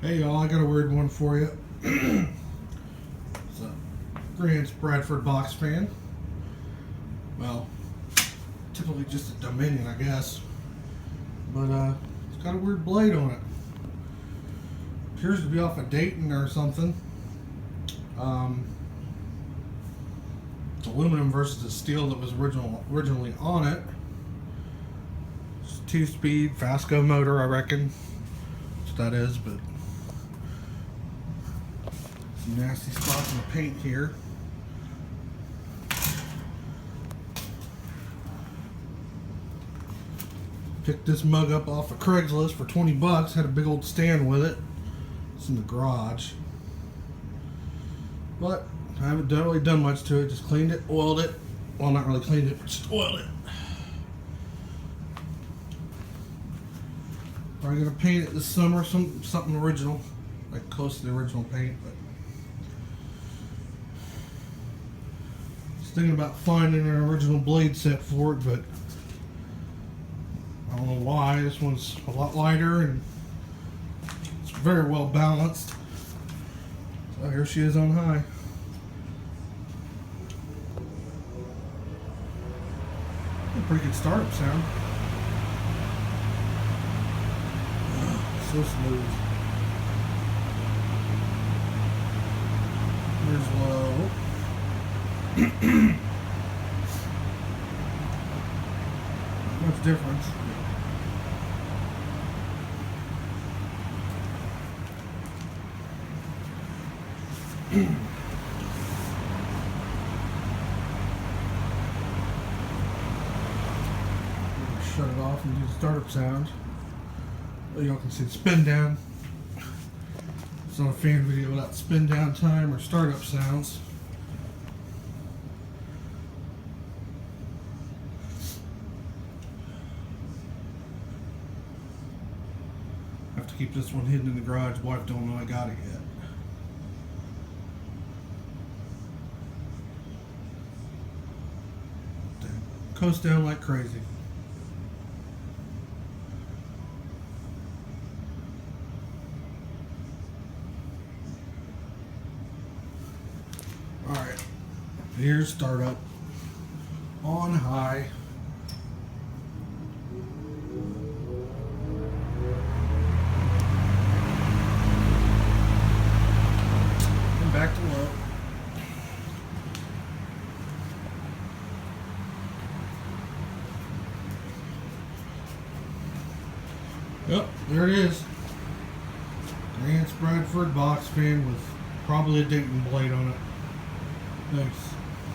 Hey y'all, I got a weird one for you. It's a Grant's Bradford box fan. Well, typically just a Dominion, I guess. But it's got a weird blade on it. Appears to be off of Dayton or something. It's aluminum versus the steel that was originally on it. It's a 2-speed Fastco motor, I reckon. That's what that is, but some nasty spots in the paint here. Picked this mug up off of Craigslist for 20 bucks. Had a big old stand with it. It's in the garage. But I haven't really done much to it. Just cleaned it, oiled it. Well, not really cleaned it, but just oiled it. Probably gonna paint it this summer, something original, like close to the original paint. But just thinking about finding an original blade set for it, but I don't know why. This one's a lot lighter and it's very well balanced. So here she is on high. A pretty good startup sound. So smooth. Here's low. Not much difference. Shut it off and do the startup sound. Y'all can see the spin down. It's not a fan video without spin down time or startup sounds. I have to keep this one hidden in the garage. Wife don't know I got it yet. Coast down like crazy. Alright, here's startup on high. And back to low. Yep, there it is. Grant's Bradford box fan with probably a Dayton blade on it. Nice.